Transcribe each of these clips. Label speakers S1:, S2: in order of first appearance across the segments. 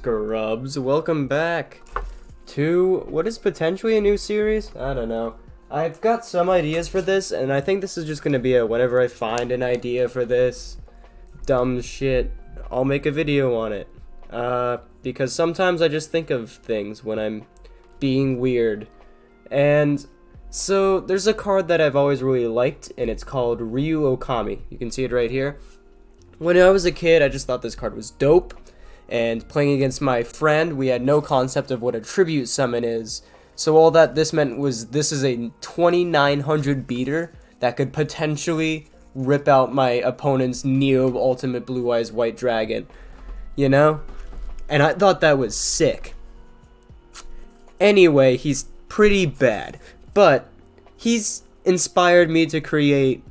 S1: scrubs? Welcome back to what is potentially a new series? I don't know. I've got some ideas for this, and I think this is just gonna be a whenever I find an idea for this dumb shit, I'll make a video on it. Because sometimes I just think of things when I'm being weird. And so there's a card that I've always really liked, and it's called Ryu Okami. You can see it right here. When I was a kid, I just thought this card was dope. And playing against my friend, we had no concept of what a tribute summon is. So all that this meant was this is a 2900 beater that could potentially rip out my opponent's Neo Ultimate Blue Eyes White Dragon. You know? And I thought that was sick. Anyway, he's pretty bad. But he's inspired me to create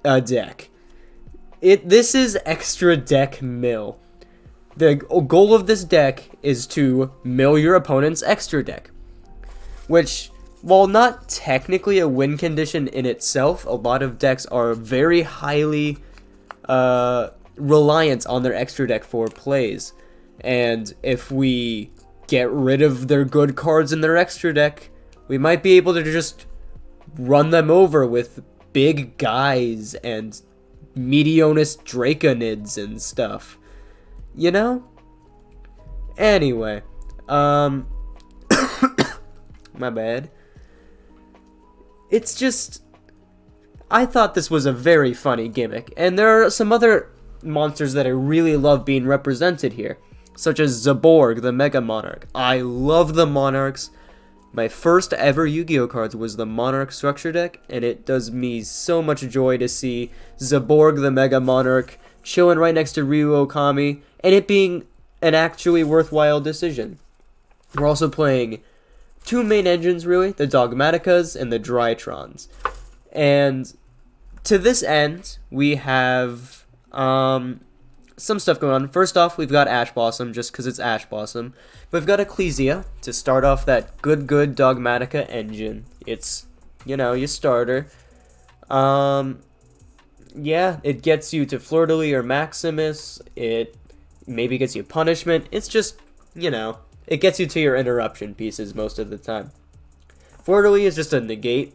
S1: a deck. This is extra deck mill. The goal of this deck is to mill your opponent's extra deck, which, while not technically a win condition in itself, a lot of decks are very highly reliant on their extra deck for plays. And if we get rid of their good cards in their extra deck, we might be able to just run them over with big guys and Medionus Draconids and stuff. You know? Anyway, my bad. It's just, I thought this was a very funny gimmick, and there are some other monsters that I really love being represented here, such as Zaborg, the Mega Monarch. I love the Monarchs. My first ever Yu-Gi-Oh cards was the Monarch structure deck, and it does me so much joy to see Zaborg, the Mega Monarch, chilling right next to Ryu Okami, and it being an actually worthwhile decision. We're also playing two main engines, really, the Dogmaticas and the Drytrons. And to this end, we have some stuff going on. First off, we've got Ash Blossom, just because it's Ash Blossom. We've got Ecclesia to start off that good Dogmatica engine. It's, you know, your starter. Yeah, it gets you to Fleur-de-Lis or Maximus. It maybe gets you punishment. It's just, you know, it gets you to your interruption pieces most of the time. Fleur-de-Lis is just a negate,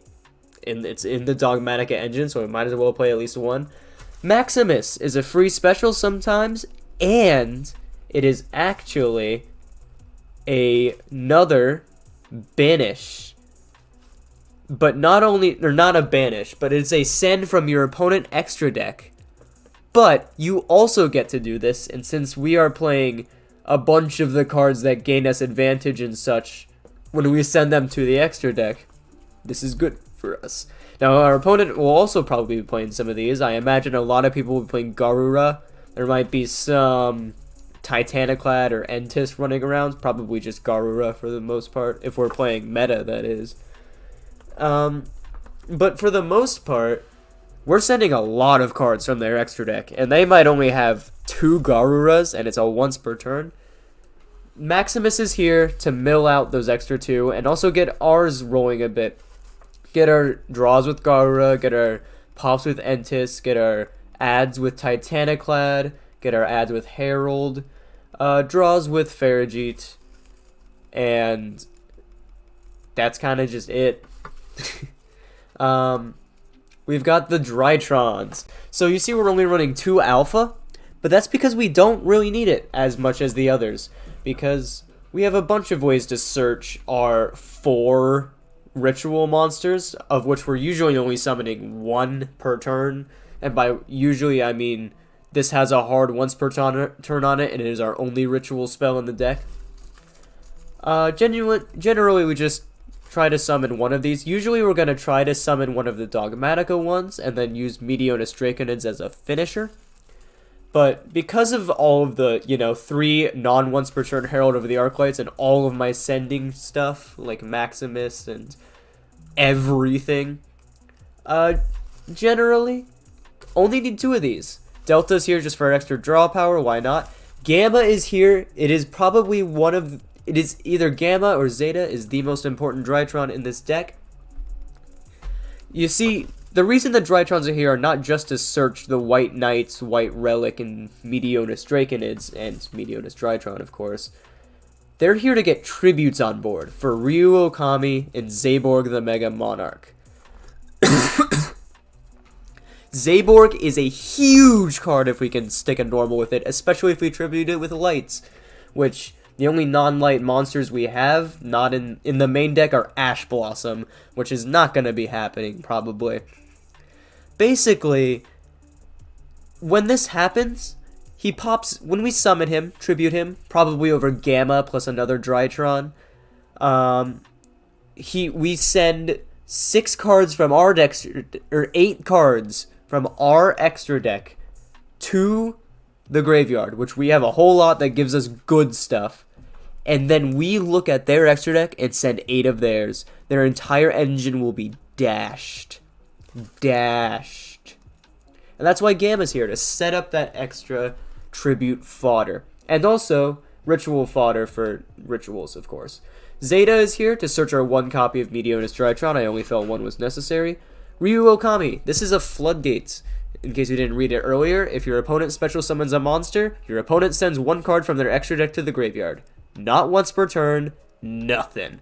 S1: and it's in the Dogmatica engine, so we might as well play at least one. Maximus is a free special sometimes, and it is actually another banish. But not a banish, but it's a send from your opponent extra deck. But you also get to do this, and since we are playing a bunch of the cards that gain us advantage and such, when we send them to the extra deck, this is good for us. Now, our opponent will also probably be playing some of these. I imagine a lot of people will be playing Garura. There might be some Titaniclad or Entis running around. Probably just Garura for the most part, if we're playing meta, that is. But for the most part, we're sending a lot of cards from their extra deck, and they might only have 2 Garuras, and it's a once per turn. Maximus is here to mill out those extra 2, and also get ours rolling a bit. Get our draws with Garura, get our pops with Entis, get our adds with Titaniclad, get our adds with Herald, draws with Farigite, and that's kind of just it. We've got the Drytrons. So you see we're only running 2 alpha, but that's because we don't really need it as much as the others, because we have a bunch of ways to search our 4 ritual monsters, of which we're usually only summoning 1 per turn, and by usually I mean this has a hard once per turn on it, and it is our only ritual spell in the deck. Generally we just try to summon one of these. Usually we're going to try to summon one of the Dogmatica ones and then use Medionus Draconids as a finisher. But because of all of the, 3 non-once per turn Herald over the Arclights and all of my sending stuff, like Maximus and everything, generally only need 2 of these. Delta's here just for extra draw power, why not? Gamma is here. It is probably it is either Gamma or Zeta is the most important Drytron in this deck. You see, The reason the Drytrons are here are not just to search the White Knights, White Relic, and Meteonis Draconids, and Meteonis Drytron, of course. They're here to get tributes on board for Ryu Okami and Zaborg the Mega Monarch. Zaborg is a huge card if we can stick a normal with it, especially if we tribute it with lights, which the only non-light monsters we have not in the main deck are Ash Blossom, which is not going to be happening, probably. Basically, when this happens, he pops, when we summon him, tribute him, probably over Gamma plus another Drytron, we send 6 cards from our deck, or 8 cards from our extra deck to the graveyard, which we have a whole lot that gives us good stuff. And then we look at their extra deck and send 8 of theirs. Their entire engine will be dashed. Dashed. And that's why Gamma's here, to set up that extra tribute fodder. And also, ritual fodder for rituals, of course. Zeta is here to search our 1 copy of Meteonis Drytron. I only felt 1 was necessary. Ryu Okami. This is a floodgates. In case you didn't read it earlier, if your opponent special summons a monster, your opponent sends 1 card from their extra deck to the graveyard. Not once per turn, nothing.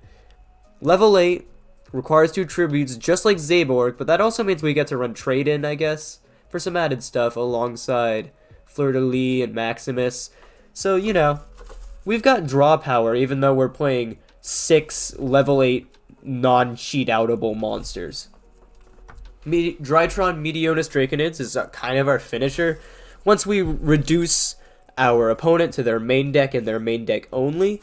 S1: Level 8 requires 2 tributes just like Zaborg, but that also means we get to run trade-in, I guess, for some added stuff alongside Fleur-de-Lis and Maximus. So, you know, we've got draw power even though we're playing 6 level 8 non-cheat-outable monsters. Drytron Meteonis Draconids is kind of our finisher. Once we reduce our opponent to their main deck and their main deck only,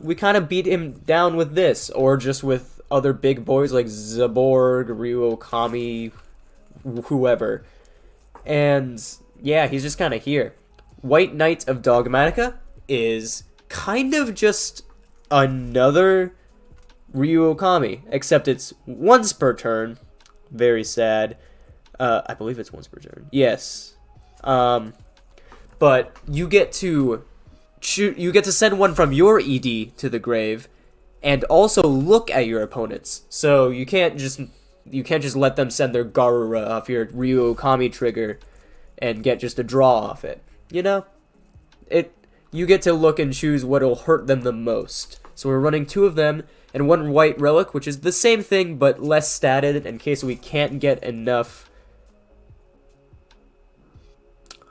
S1: we kind of beat him down with this, or just with other big boys like Zaborg, Ryu Okami, whoever. And yeah, he's just kind of here. White Knight of Dogmatica is kind of just another Ryu Okami, except it's once per turn. Very sad. I believe it's once per turn. Yes. But you get to send 1 from your ED to the grave, and also look at your opponents. So you can't just let them send their Garura off your Ryu Okami trigger and get just a draw off it. You know? You get to look and choose what'll hurt them the most. So we're running 2 of them and 1 White Relic, which is the same thing but less statted in case we can't get enough.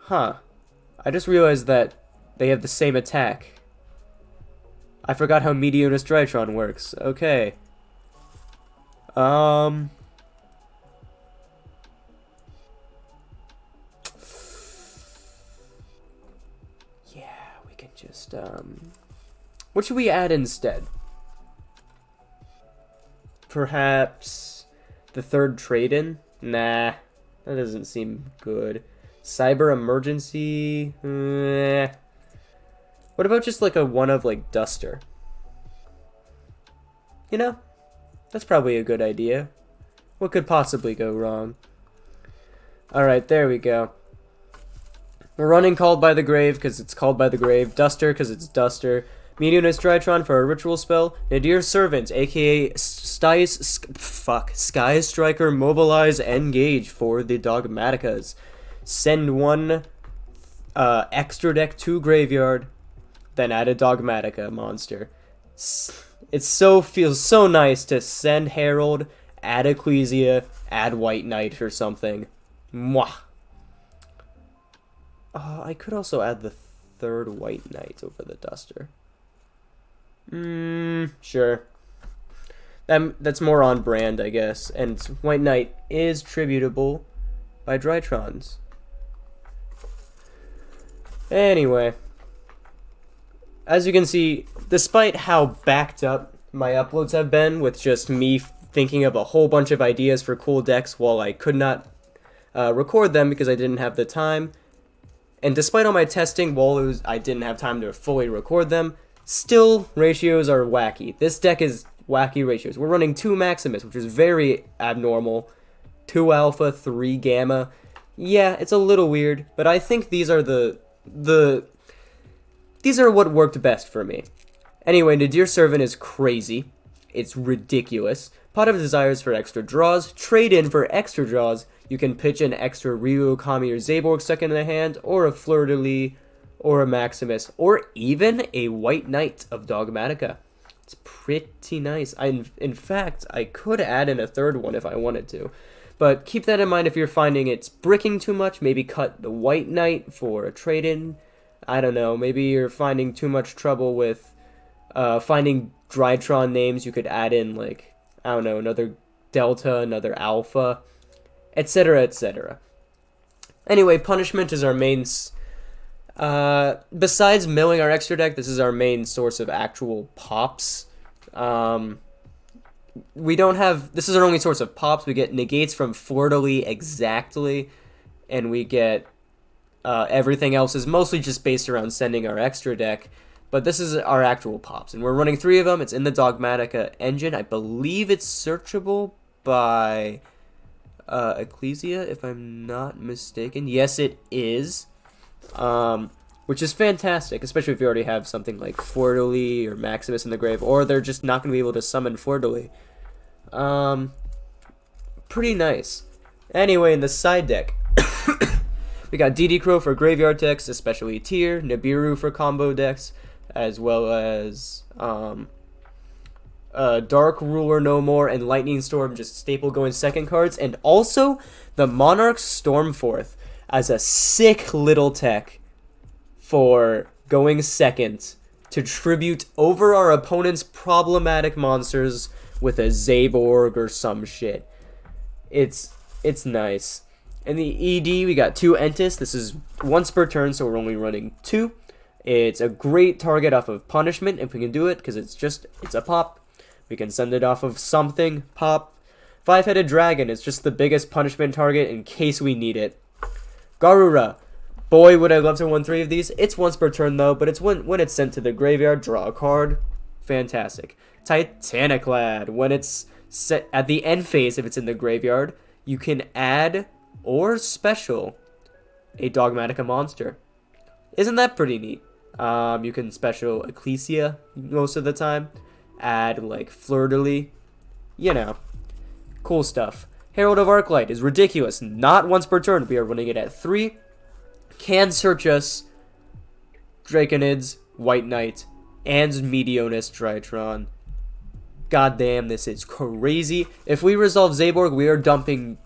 S1: Huh. I just realized that they have the same attack. I forgot how Meteonis Drytron works. Okay. Yeah, we can just, what should we add instead? Perhaps the 3rd trade-in? Nah, that doesn't seem good. Cyber Emergency? What about just like a 1 of like Duster? You know, that's probably a good idea. What could possibly go wrong? Alright, there we go. We're running Called by the Grave because it's Called by the Grave. Duster because it's Duster. Meteonis Drytron for a ritual spell. Nadir Servant, aka Sky Striker, Mobilize, Engage for the Dogmaticas. Send 1 extra deck to graveyard, then add a Dogmatica monster. It feels so nice to send Herald, add Ecclesia, add White Knight or something. Mwah. I could also add the 3rd White Knight over the Duster. Sure. That's more on brand, I guess. And White Knight is tributable by Drytrons. Anyway, as you can see, despite how backed up my uploads have been with just me thinking of a whole bunch of ideas for cool decks while I could not record them because I didn't have the time, and despite all my testing while I didn't have time to fully record them, still ratios are wacky. This deck is wacky ratios. We're running 2 Maximus, which is very abnormal, 2 Alpha, 3 Gamma. Yeah, it's a little weird, but I think these are these are what worked best for me. Anyway, Nadir Servant is crazy. It's ridiculous. Pot of Desires for extra draws. Trade in for extra draws. You can pitch an extra Ryu Okami or Zaborg stuck in the hand, or a Fleur-de-Lis, or a Maximus, or even a White Knight of Dogmatica. It's pretty nice. In fact, I could add in a third one if I wanted to. But keep that in mind if you're finding it's bricking too much. Maybe cut the White Knight for a trade-in. I don't know. Maybe you're finding too much trouble with finding Drytron names. You could add in, like, I don't know, another Delta, another Alpha, etc., etc. Anyway, Punishment is our main... besides milling our extra deck, this is our main source of actual pops. We don't have... This is our only source of pops. We get negates from Fleur-de-Lis exactly, and we get... everything else is mostly just based around sending our extra deck, but this is our actual pops, and we're running 3 of them. It's in the Dogmatica engine. I believe it's searchable by Ecclesia, if I'm not mistaken. Yes, it is, which is fantastic, especially if you already have something like Fleur-de-Lis or Maximus in the grave, or they're just not going to be able to summon Fleur-de-Lis. Pretty nice. Anyway, in the side deck, we got DD Crow for graveyard decks, especially Tier, Nibiru for combo decks, as well as Dark Ruler No More and Lightning Storm, just staple going second cards, and also the Monarch Stormforth as a sick little tech for going second to tribute over our opponent's problematic monsters with a Zaborg or some shit. It's nice. In the ED, we got 2 Entis. This is once per turn, so we're only running 2. It's a great target off of Punishment if we can do it, because it's a pop. We can send it off of something, pop. 5-Headed Dragon is just the biggest Punishment target in case we need it. Garura. Boy, would I love to win 3 of these. It's once per turn, though, but it's when it's sent to the graveyard, draw a card. Fantastic. Titaniclad. When it's set at the end phase, if it's in the graveyard, you can add or special a Dogmatica monster. Isn't that pretty neat? You can special Ecclesia most of the time. Add, like, Fleur-de-Lis. You know. Cool stuff. Herald of Arclight is ridiculous. Not once per turn. We are running it at 3. Can search us. Draconids, White Knight, and Meteonis Drytron. God damn, this is crazy. If we resolve Zaborg, we are dumping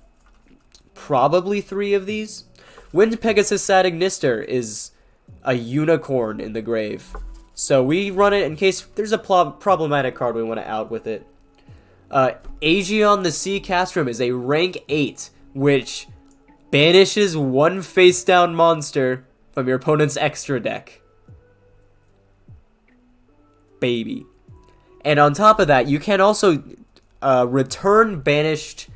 S1: probably 3 of these. Wind Pegasus Satagnister is a unicorn in the grave. So we run it in case there's a problematic card we want to out with it. Aegeon the Sea Castrum is a rank 8, which banishes 1 face-down monster from your opponent's extra deck. Baby. And on top of that, you can also return banished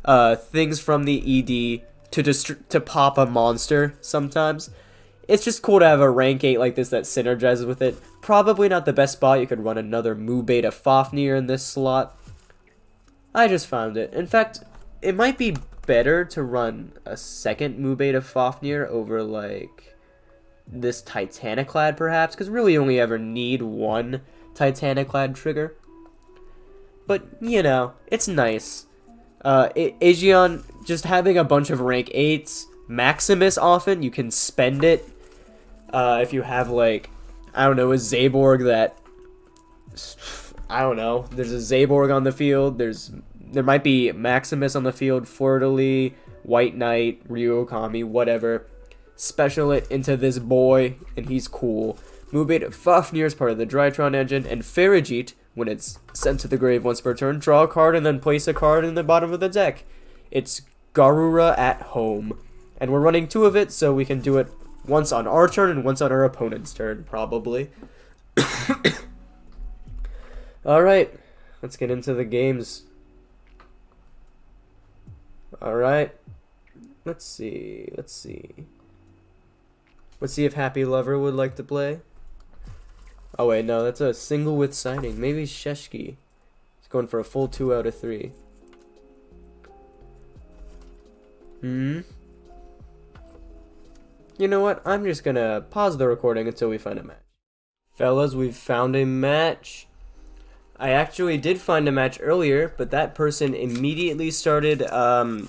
S1: things from the ED to pop a monster sometimes. It's just cool to have a rank 8 like this that synergizes with it. Probably not the best spot. You could run another Mu Beta Fafnir in this slot. I just found it. In fact, it might be better to run a second Mu Beta Fafnir over, like, this Titaniclad, perhaps, because really you only ever need 1 Titaniclad trigger. But, you know, it's nice. Aegeon, just having a bunch of rank 8s. Maximus often, you can spend it. If you have, like, I don't know, a Zaborg that... I don't know. There's a Zaborg on the field. There might be Maximus on the field. Fleur-de-Lis, White Knight, Ryu Okami, whatever. Special it into this boy, and he's cool. Mu Beta Fafnir is part of the Drytron engine, and Farigite, when it's sent to the grave once per turn, draw a card and then place a card in the bottom of the deck. It's Garura at home. And we're running 2 of it, so we can do it once on our turn and once on our opponent's turn, probably. Alright, let's get into the games. Alright, let's see. Let's see if Happy Lover would like to play. Oh wait, no, that's a single with signing. Maybe Sheshki. He's going for a full 2 out of 3. You know what? I'm just gonna pause the recording until we find a match. Fellas, we've found a match. I actually did find a match earlier, but that person immediately started, I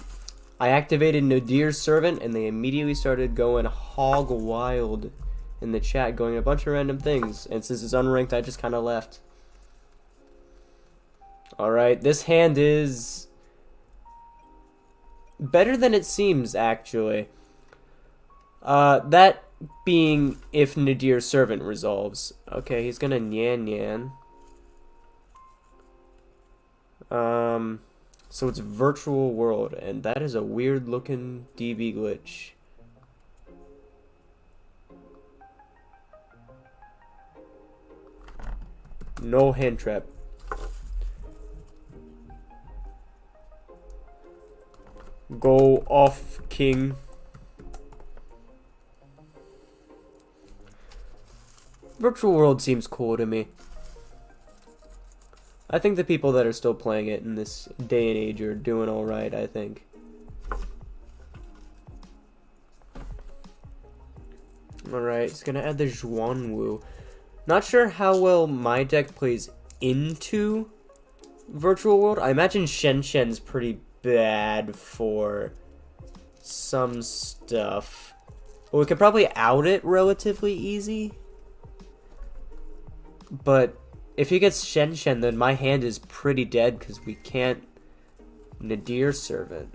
S1: activated Nadir's servant, and they immediately started going hog wild in the chat, going a bunch of random things, and since it's unranked, I just kind of left. Alright, this hand is better than it seems, actually. That being if Nadir's servant resolves. Okay, he's gonna Nyan Nyan. So it's virtual world, and that is a weird looking DB glitch. No hand trap. Go off, king. Virtual world seems cool to me. I think the people that are still playing it in this day and age are doing alright, I think. Alright, it's gonna add the Zhuanwu. Not sure how well my deck plays into Virtual World. I imagine Shen Shen's pretty bad for some stuff. Well, we could probably out it relatively easy. But if he gets Shen Shen, then my hand is pretty dead because we can't Nadir Servant.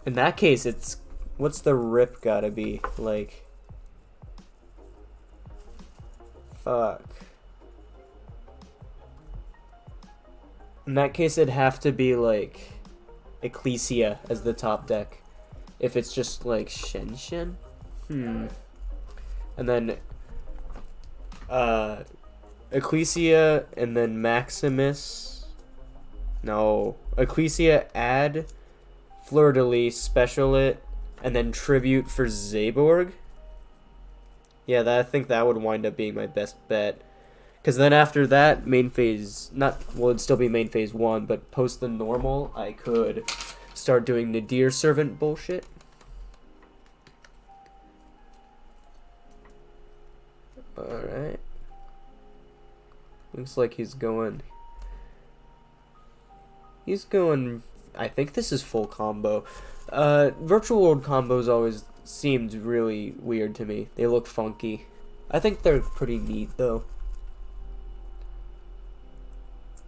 S1: In that case, it's... What's the rip gotta be? Like... Fuck. In that case, it'd have to be, like... Ecclesia as the top deck. If it's just, like, Shen Shen? And then... Ecclesia, and then Maximus... No. Ecclesia, add... Fleur-de-Lis, special it, and then tribute for Zaborg. Yeah, I think that would wind up being my best bet. Because then after that, main phase, well, it'd still be main phase 1, but post the normal, I could start doing Nadir Servant bullshit. Alright. Looks like he's going... I think this is full combo. Virtual World combos always seemed really weird to me. They look funky. I think they're pretty neat, though.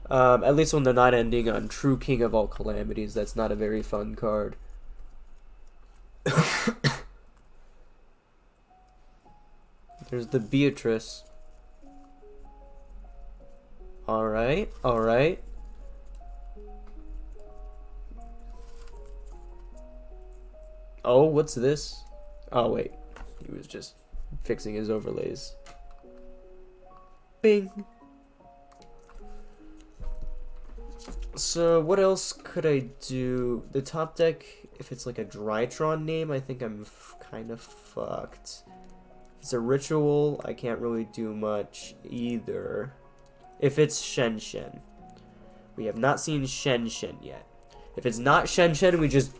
S1: At least when they're not ending on True King of All Calamities. That's not a very fun card. There's the Beatrice. Alright, alright. Oh, what's this? Oh, wait. He was just fixing his overlays. Bing. So, what else could I do? The top deck, if it's like a Drytron name, I think I'm kind of fucked. If it's a ritual, I can't really do much either. If it's Shen Shen. We have not seen Shen Shen yet. If it's not Shen Shen, we just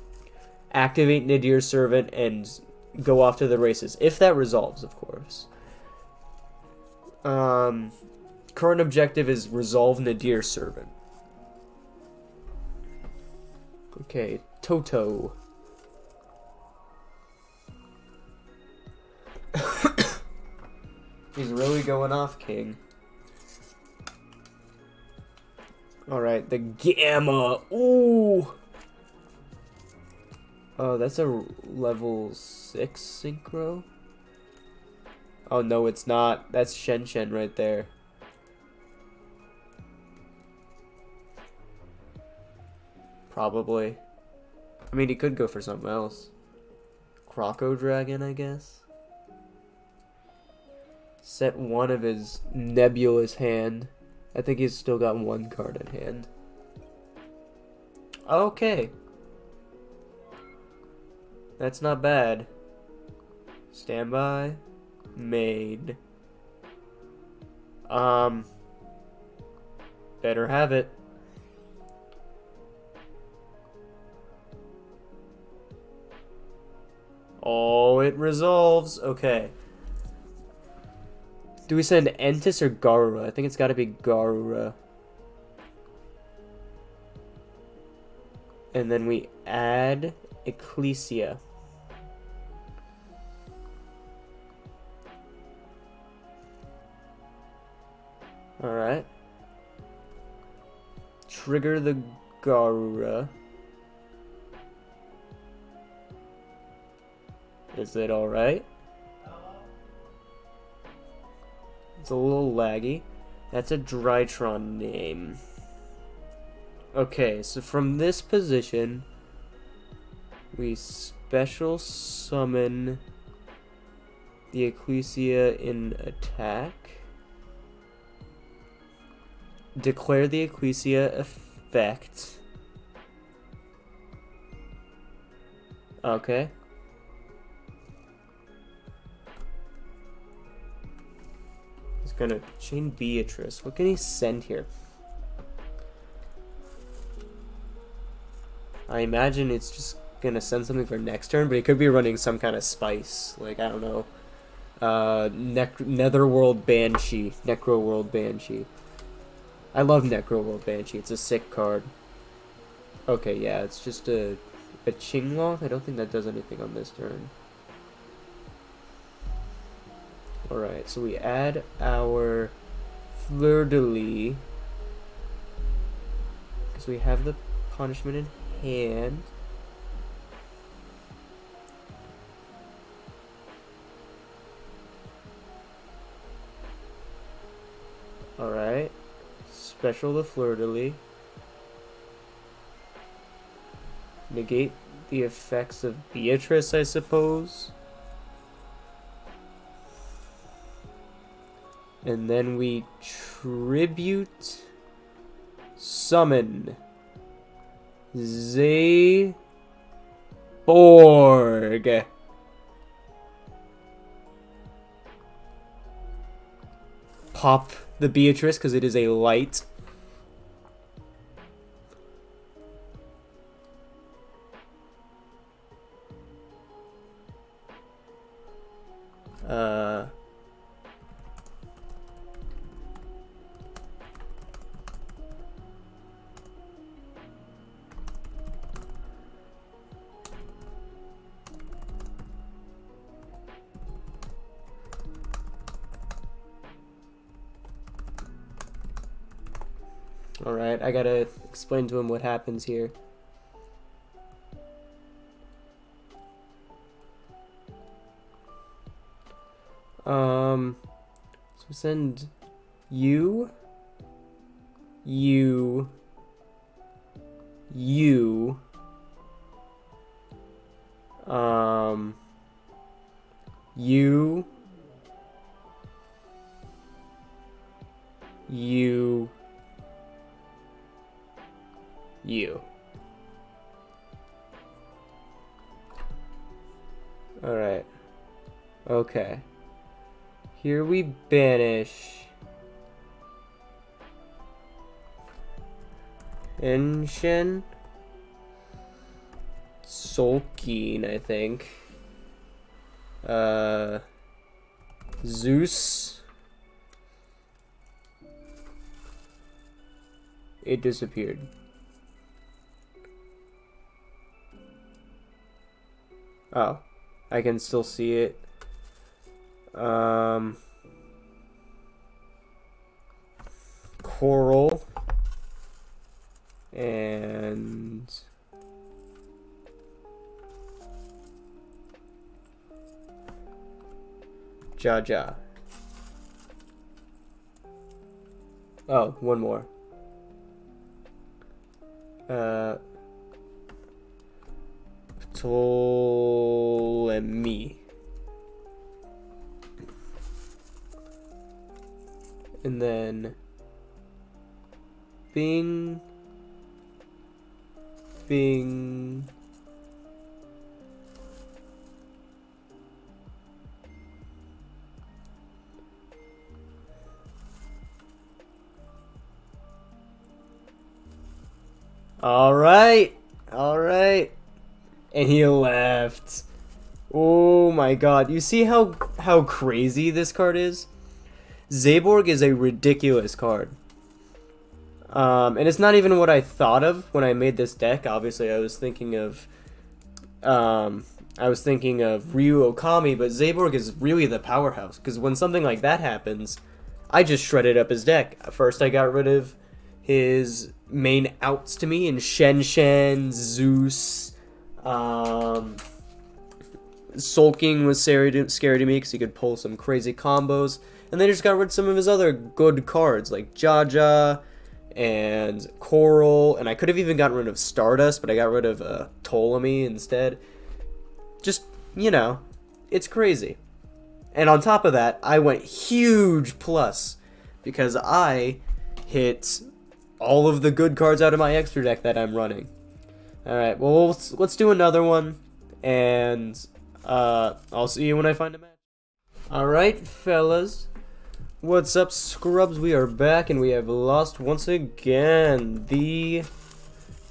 S1: activate Nadir Servant and go off to the races. If that resolves, of course. Current objective is resolve Nadir Servant. Okay, Toto. He's really going off, King. Alright, the Gamma. Ooh! Oh, that's a level 6 synchro? Oh, no, it's not. That's Shen Shen right there. Probably. I mean, he could go for something else. Croco Dragon, I guess? Set one of his nebulous hand. I think he's still got one card in hand. Okay. That's not bad. Standby. Made. Better have it. Oh, it resolves. Okay. Do we send Entis or Garura? I think it's got to be Garura. And then we add Ecclesia. Alright. Trigger the Garura. Is it alright? It's a little laggy. That's a Drytron name. Okay, so from this position, we special summon the Ecclesia in attack. Declare the Ecclesia effect. Okay. He's gonna chain Beatrice. What can he send here? I imagine it's just gonna send something for next turn, but he could be running some kind of spice. Like, I don't know. Netherworld Banshee. Necroworld Banshee. I love Necroworld Banshee. It's a sick card. Okay, yeah, it's just a Chingloth. I don't think that does anything on this turn. Alright, so we add our Fleur-de-Lis. Because we have the punishment in hand. Alright. Special the Fleur-de-Lis. Negate the effects of Beatrice, I suppose. And then we tribute summon Zaborg. Pop the Beatrice because it is a light. Alright, I gotta explain to him what happens here. So send you, you, you, you, you, you. Alright. Okay. Here we banish Enshin Solkeen, I think. Zeus. It disappeared. Oh, I can still see it. Coral and Jaja. Oh, one more. Ptolemy. And then Bing, Bing, all right, and he left. Oh my god. You see how crazy this card is? Zaborg is a ridiculous card. And it's not even what I thought of when I made this deck. Obviously, I was thinking of Ryu Okami, but Zaborg is really the powerhouse, because when something like that happens, I just shredded up his deck. First, I got rid of his main outs to me in Shen, Zeus. Sulking was scary to me because he could pull some crazy combos. And then I just got rid of some of his other good cards, like Jaja and Coral. And I could have even gotten rid of Stardust, but I got rid of Ptolemy instead. Just, you know, it's crazy. And on top of that, I went huge plus because I hit all of the good cards out of my extra deck that I'm running. Alright, well, let's do another one, and I'll see you when I find a match. Alright, fellas. What's up, scrubs? We are back, and we have lost once again. The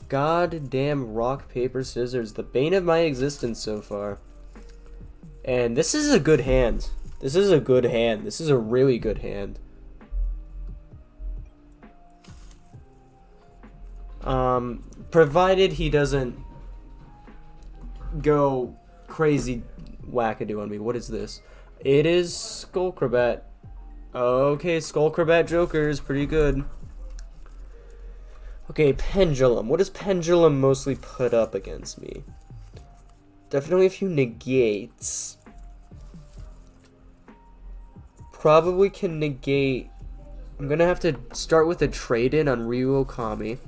S1: goddamn rock, paper, scissors. The bane of my existence so far. And this is a good hand. This is a good hand. This is a really good hand. Provided he doesn't go crazy wackadoo on me. What is this? It is Skullcrabat. Okay, Skullcrabat Joker is pretty good. Okay, Pendulum. What does Pendulum mostly put up against me? Definitely a few negates. Probably can negate. I'm gonna have to start with a trade-in on Ryu Okami.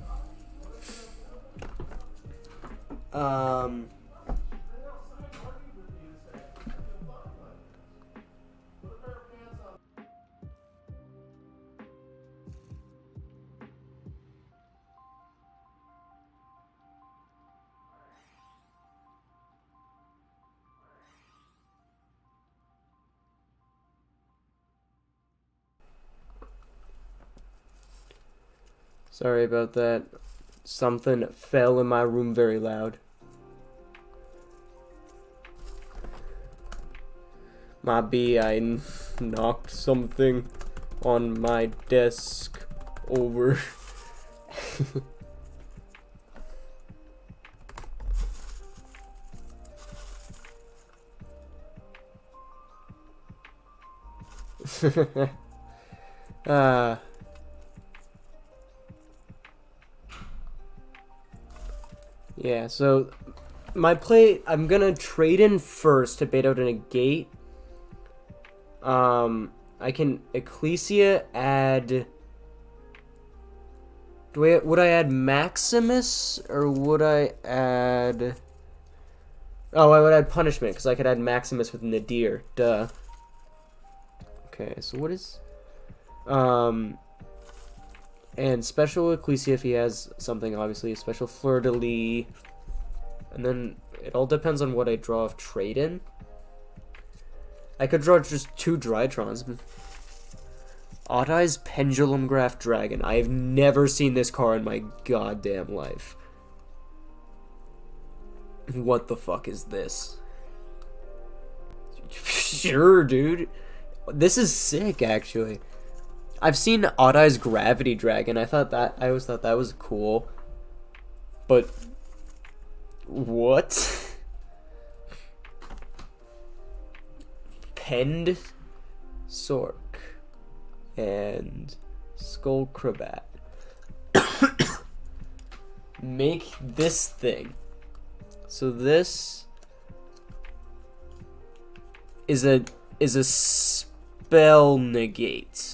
S1: Sorry about that. Something fell in my room very loud. Might be I knocked something on my desk over. Yeah, so my play, I'm gonna trade in first to bait out a negate. I can Ecclesia add. Would I add Maximus or would I add? Oh, I would add Punishment because I could add Maximus with Nadir. Duh. Okay, so what is? And special Ecclesia if he has something, obviously. Special Fleur de Lis. And then it all depends on what I draw of trade-in. I could draw just 2 Drytrons. Odd-Eye's Pendulum Graph Dragon. I have never seen this card in my goddamn life. What the fuck is this? Sure, dude. This is sick, actually. I've seen Odd-Eye's Gravity Dragon. I always thought that was cool. But what? Pend Sork and Skullcrabat. Make this thing. So this is a spell negate.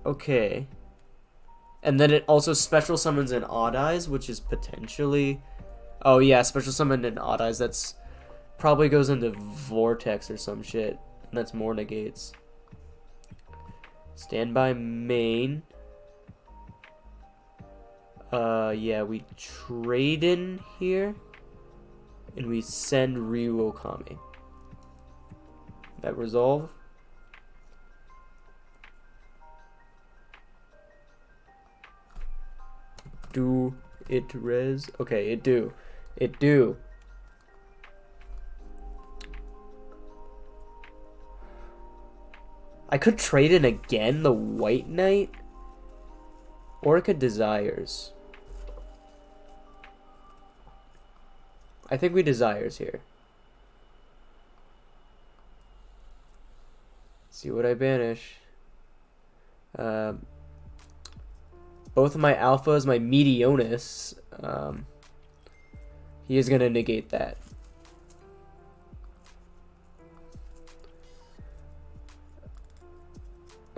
S1: Okay. And then it also special summons in Odd-Eyes, which is potentially... Oh yeah, special summon in Odd-Eyes. That's probably goes into Vortex or some shit. And that's more negates. Standby main. Yeah, we trade in here. And we send Ryu Okami. That resolve. Do it res. Okay, it do. It do. I could trade in again the White Knight. Or I could Desires. I think we Desires here. Let's see what I banish. Both of my alphas, my Meteonis. He is gonna negate that.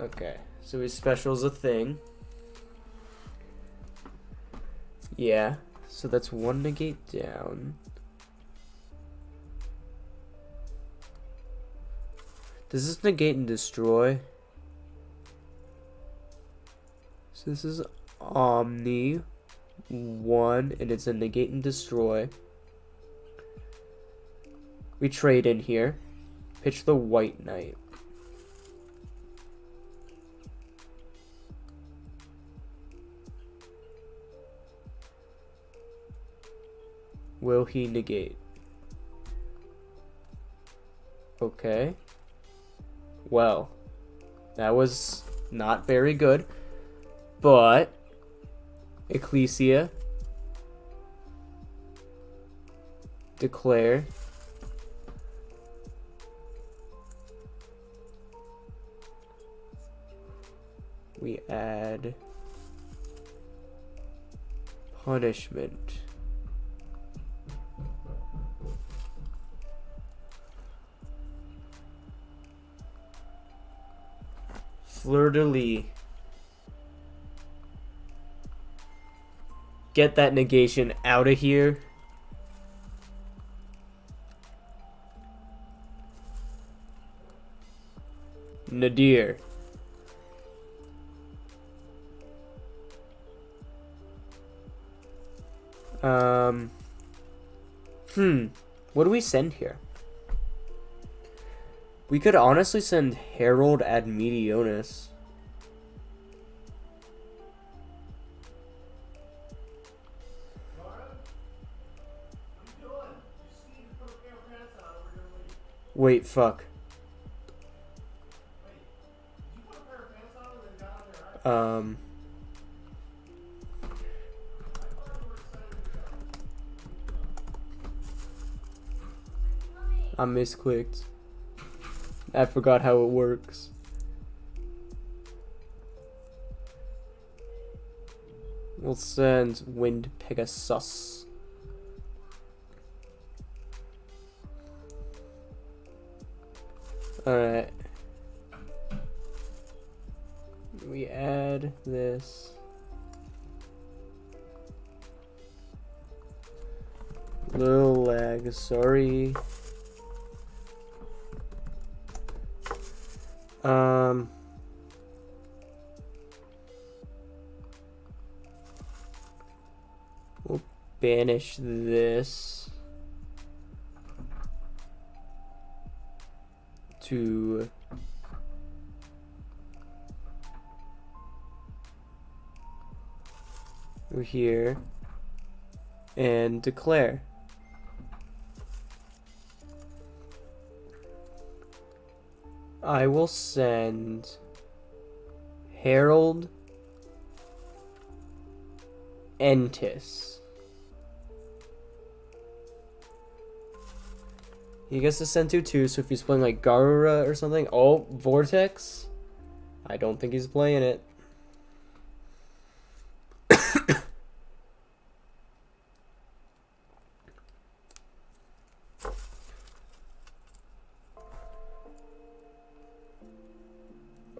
S1: Okay, so his special's a thing. Yeah, so that's one negate down. Does this negate and destroy? So this is Omni 1, and it's a negate and destroy. We trade in here. Pitch the White Knight. Will he negate? Okay. Well, that was not very good. But Ecclesia, declare, we add punishment. Fleur-de-lis. Get that negation out of here. Nadir. What do we send here? We could honestly send Herald ad Meteonis. Wait, fuck. I misclicked. I forgot how it works. We'll send Wind Pegasus. Alright. We add this. Little lag, sorry. We'll banish this to here and declare. I will send Herald Entis. He gets to send 2/2, so if he's playing like Garura or something. Oh, Vortex? I don't think he's playing it.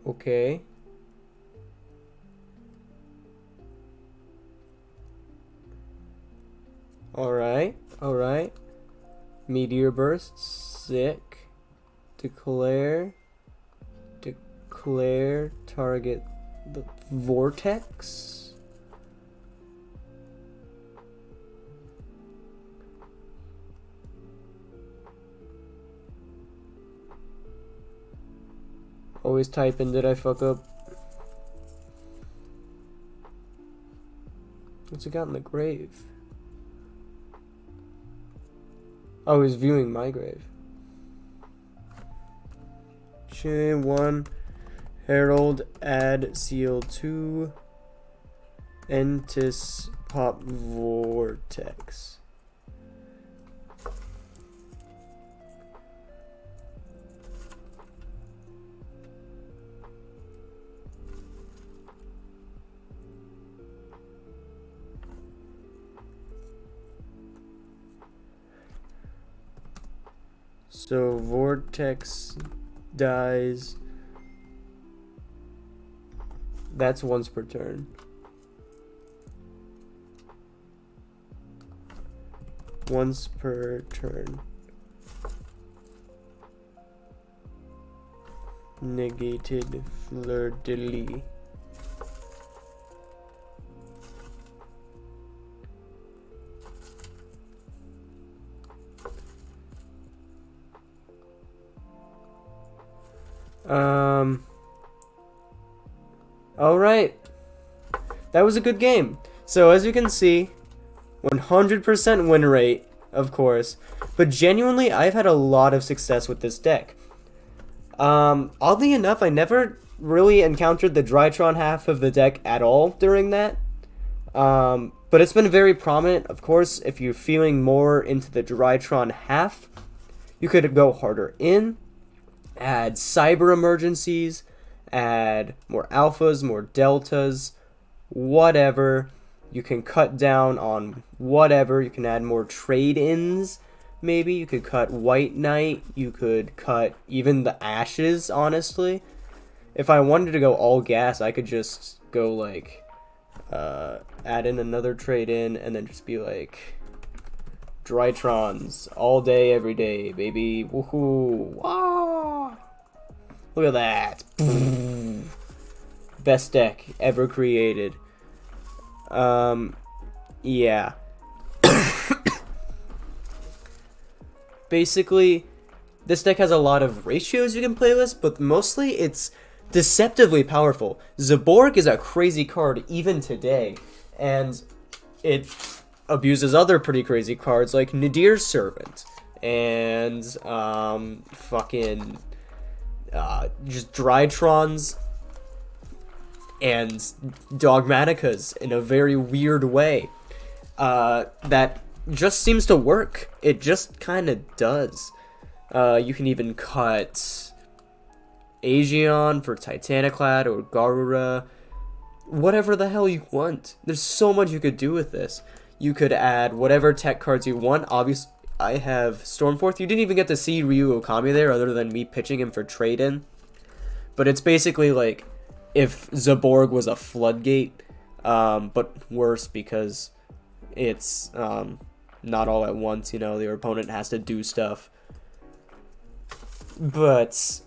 S1: Okay. Alright, alright. Meteor Burst, sick. Declare target the Vortex. Always type in, did I fuck up? What's it got in the grave? Oh, he's viewing my grave. Chain 1. Herald, add, seal 2. Entis, pop, vortex. So vortex dies. That's once per turn. Once per turn. Negated fleur-de-lis. Alright. That was a good game. So as you can see, 100% win rate, of course. But genuinely, I've had a lot of success with this deck. Oddly enough, I never really encountered the Drytron half of the deck at all during that. But it's been very prominent. Of course, if you're feeling more into the Drytron half, you could go harder in, add cyber emergencies, add more alphas, more deltas, whatever. You can cut down on whatever. You can add more trade-ins, maybe. You could cut White Knight. You could cut even the Ashes, honestly. If I wanted to go all gas, I could just go, like, add in another trade-in and then just be like, Drytrons, all day, every day, baby. Woohoo! Wow! Look at that. Best deck ever created. Yeah. Basically, this deck has a lot of ratios you can play with, but mostly it's deceptively powerful. Zaborg is a crazy card even today, and it abuses other pretty crazy cards like Nadir's Servant and just Drytrons and Dogmaticas in a very weird way that just seems to work. It just kind of does. You can even cut Aegion for Titaniclad or Garura, whatever the hell you want. There's so much you could do with this. You could add whatever tech cards you want. Obviously, I have Stormforth. You didn't even get to see Ryu Okami there other than me pitching him for trade-in. But it's basically like if Zaborg was a floodgate, but worse because it's not all at once, you know, your opponent has to do stuff. But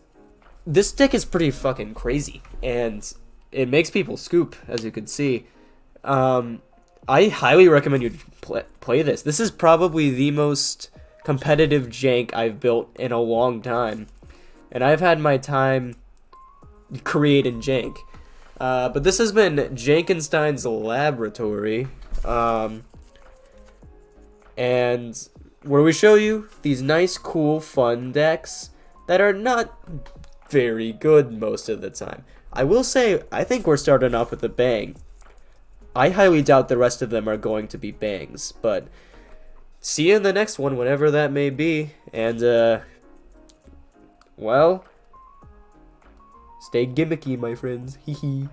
S1: this deck is pretty fucking crazy, and it makes people scoop, as you can see. I highly recommend you play this. This is probably the most competitive jank I've built in a long time. And I've had my time creating jank. But this has been Jankenstein's Laboratory. And where we show you these nice, cool, fun decks that are not very good most of the time. I will say, I think we're starting off with a bang. I highly doubt the rest of them are going to be bangs, but see you in the next one, whenever that may be, and, well, stay gimmicky, my friends, hee hee.